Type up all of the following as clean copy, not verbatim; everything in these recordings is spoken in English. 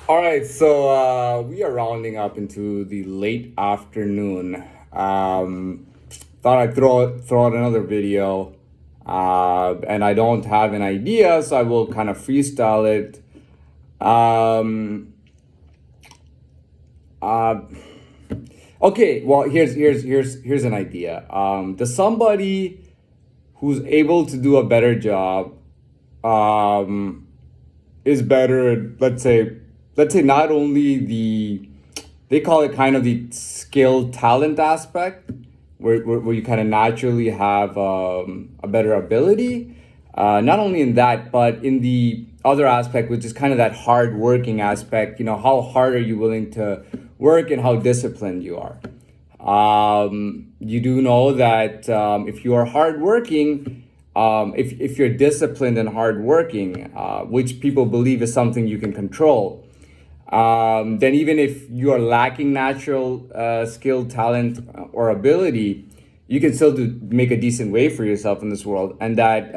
All right, so we are rounding up into the late afternoon. Thought I'd throw out another video, and I don't have an idea, so I will kind of freestyle it. Um, uh, okay, well here's an idea. Does somebody who's able to do a better job um, is better at, let's say not only they call it kind of the skill talent aspect where you kind of naturally have a better ability, not only in that but in the other aspect, which is kind of that hard working aspect. How hard are you willing to work and how disciplined you are. You do know that if you are hardworking, if you're disciplined and hardworking, which people believe is something you can control, then even if you are lacking natural skill, talent, or ability, you can still make a decent way for yourself in this world, and that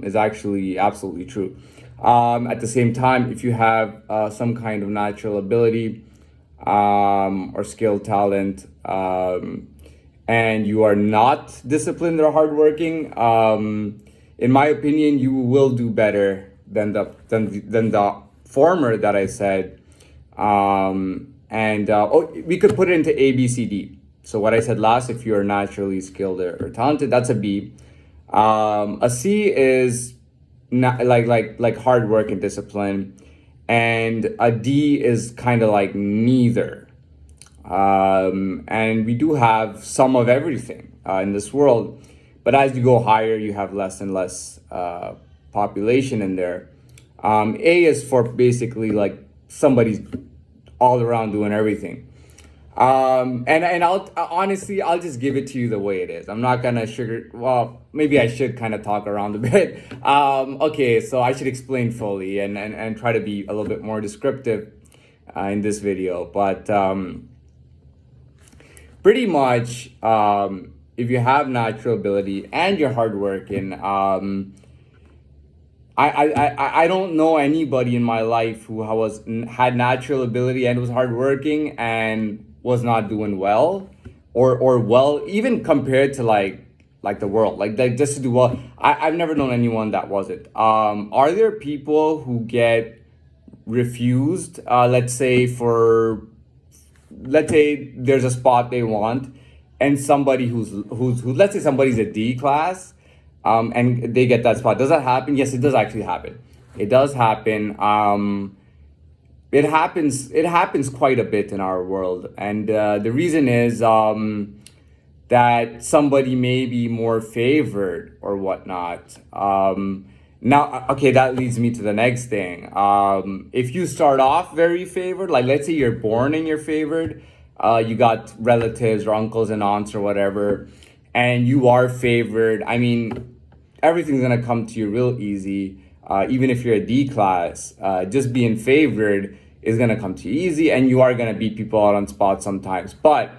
is actually absolutely true. At the same time, if you have some kind of natural ability or skill, talent, and you are not disciplined or hardworking, in my opinion, you will do better than the former that I said. And we could put it into A, B, C, D. So what I said last, if you're naturally skilled or talented, that's a B. A C is not like hard work and discipline, and a D is kind of like neither. And we do have some of everything in this world, but as you go higher, you have less and less population in there. A is for basically like somebody's all around doing everything. And I'll honestly, I'll just give it to you the way it is. I'm not gonna sugar. Well, maybe I should kind of talk around a bit. Okay, so I should explain fully and try to be a little bit more descriptive in this video. But pretty much, if you have natural ability and you're hardworking, I don't know anybody in my life who had natural ability and was hardworking and was not doing well, or well, even compared to like the world, like just to do well. I've never known anyone that wasn't. Are there people who get refused? Let's say there's a spot they want, and somebody who let's say somebody's a D class, and they get that spot. Does that happen? Yes, it does actually happen. It does happen. It happens quite a bit in our world, and the reason is that somebody may be more favored or whatnot. Now, okay, that leads me to the next thing. If you start off very favored, like let's say you're born and you're favored, you got relatives or uncles and aunts or whatever, and you are favored. I mean, everything's gonna come to you real easy. Even if you're a D class, just being favored is gonna come to you easy, and you are gonna beat people out on spots sometimes. But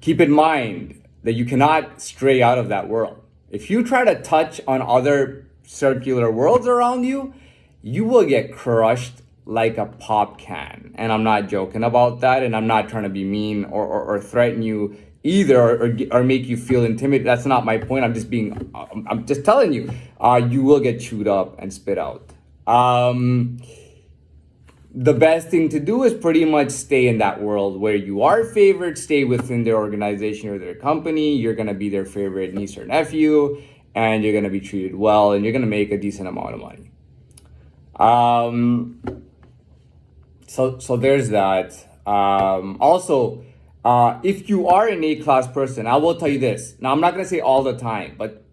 keep in mind that you cannot stray out of that world. If you try to touch on other circular worlds around you, you will get crushed like a pop can. And I'm not joking about that. And I'm not trying to be mean or threaten you either, or make you feel intimidated. That's not my point. I'm just telling you, you will get chewed up and spit out. The best thing to do is pretty much stay in that world where you are favored, stay within their organization or their company. You're going to be their favorite niece or nephew, and you're going to be treated well, and you're going to make a decent amount of money. So there's that. Also, if you are an A class person, I will tell you this. Now, I'm not going to say all the time, but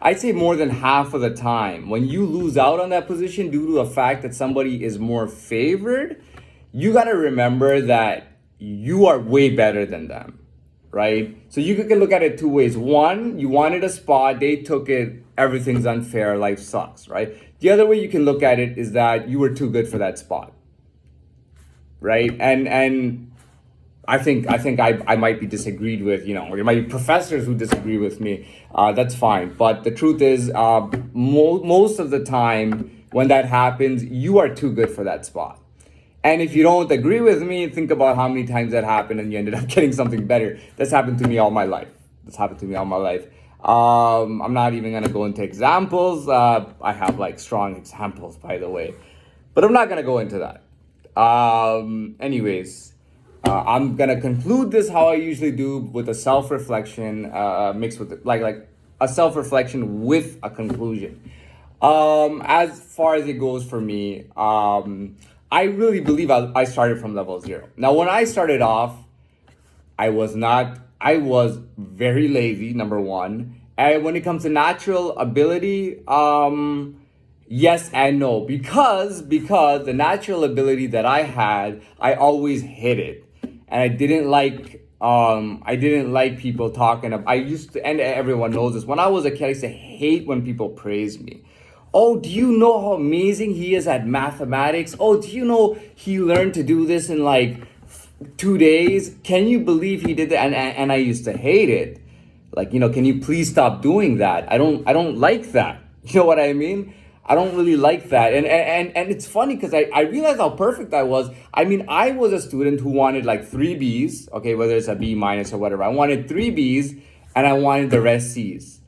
I'd say more than half of the time, when you lose out on that position due to the fact that somebody is more favored, you got to remember that you are way better than them, right? So you can look at it two ways. One, you wanted a spot, they took it, everything's unfair, life sucks, right? The other way you can look at it is that you were too good for that spot, right? And I might be disagreed with, or there might be professors who disagree with me. That's fine. But the truth is, most of the time when that happens, you are too good for that spot. And if you don't agree with me, think about how many times that happened and you ended up getting something better. That's happened to me all my life. That's happened to me all my life. I'm not even gonna go into examples. I have like strong examples, by the way, but I'm not gonna go into that. Anyways, I'm gonna conclude this how I usually do, with a self-reflection, mixed with like a self-reflection with a conclusion. As far as it goes for me, I really believe I started from level zero. Now, when I started off, I was very lazy, number one. And when it comes to natural ability, yes and no. Because the natural ability that I had, I always hid it. And I didn't like people talking about, I used to, and everyone knows this. When I was a kid, I used to hate when people praised me. Oh, do you know how amazing he is at mathematics? Oh, do you know he learned to do this in like 2 days? Can you believe he did that? And I used to hate it. Like, can you please stop doing that? I don't like that. You know what I mean? I don't really like that. And it's funny because I realized how perfect I was. I mean, I was a student who wanted like 3 Bs, okay, whether it's a B minus or whatever. I wanted 3 Bs and I wanted the rest Cs.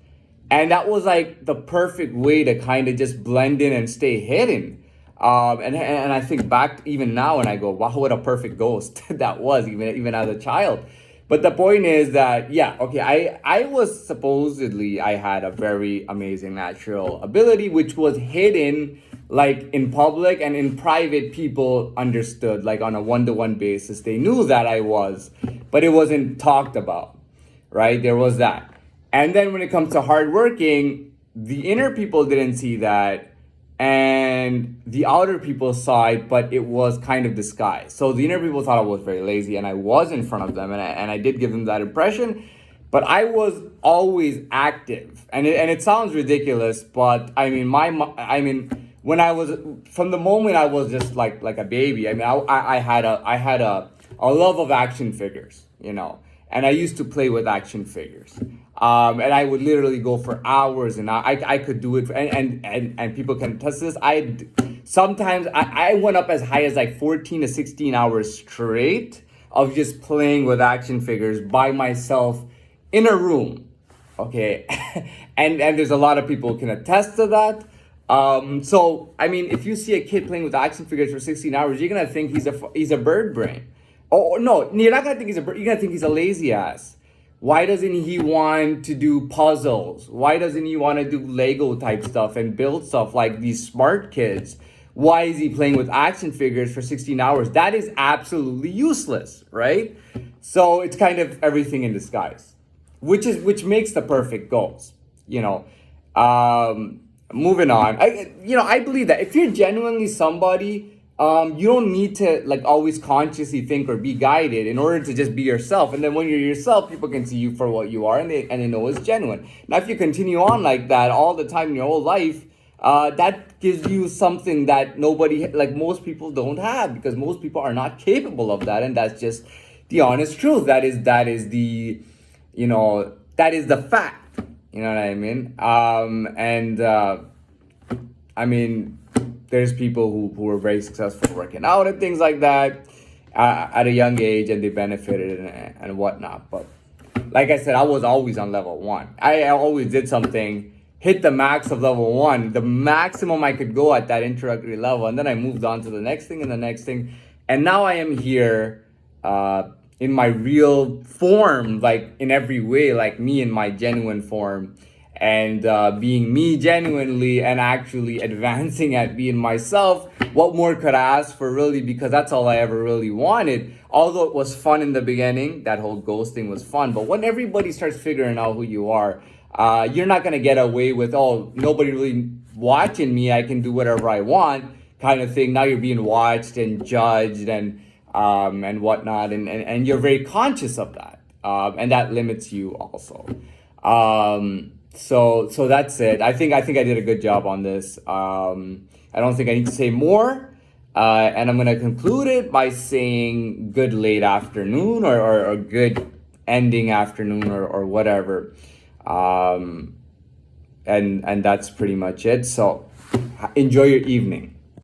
And that was like the perfect way to kind of just blend in and stay hidden. And I think back even now and I go, wow, what a perfect ghost that was, even as a child. But the point is that, yeah, okay, I was supposedly, I had a very amazing natural ability, which was hidden like in public, and in private people understood, like on a one-to-one basis. They knew that I was, but it wasn't talked about, right? There was that. And then when it comes to hardworking, the inner people didn't see that, and the outer people saw it, but it was kind of disguised. So the inner people thought I was very lazy, and I was in front of them, and I did give them that impression, but I was always active. And it sounds ridiculous, but I mean, when I was, from the moment I was just like a baby, I mean, I had a love of action figures, and I used to play with action figures. And I would literally go for hours, and I could do it, and people can test this. Sometimes I went up as high as like 14 to 16 hours straight of just playing with action figures by myself in a room. Okay. and there's a lot of people who can attest to that. So I mean, if you see a kid playing with action figures for 16 hours, you're gonna think he's a bird brain. Oh no, you're not gonna think he's a bird. You're gonna think he's a lazy ass. Why doesn't he want to do puzzles? Why doesn't he want to do Lego type stuff and build stuff like these smart kids? Why is he playing with action figures for 16 hours? That is absolutely useless, right? So it's kind of everything in disguise, which makes the perfect goals, moving on. I believe that if you're genuinely somebody, you don't need to like always consciously think or be guided in order to just be yourself. And then when you're yourself, people can see you for what you are, and they know it's genuine. Now, if you continue on like that all the time in your whole life, that gives you something that most people don't have, because most people are not capable of that, and that's just the honest truth. That is the, that is the fact. You know what I mean? I mean, there's people who are very successful working out and things like that at a young age, and they benefited and whatnot. But like I said, I was always on level one. I always did something, hit the max of level one, the maximum I could go at that introductory level, and then I moved on to the next thing and the next thing. And now I am here in my real form, like in every way, like me in my genuine form. And being me genuinely and actually advancing at being myself. What more could I ask for, really? Because that's all I ever really wanted. Although it was fun in the beginning, that whole ghost thing was fun. But when everybody starts figuring out who you are, you're not going to get away with, oh, nobody really watching me, I can do whatever I want kind of thing. Now you're being watched and judged and whatnot. And you're very conscious of that. And that limits you also. So that's it. I think I did a good job on this. I don't think I need to say more. And I'm gonna conclude it by saying good late afternoon or good ending afternoon or whatever. And that's pretty much it. So enjoy your evening.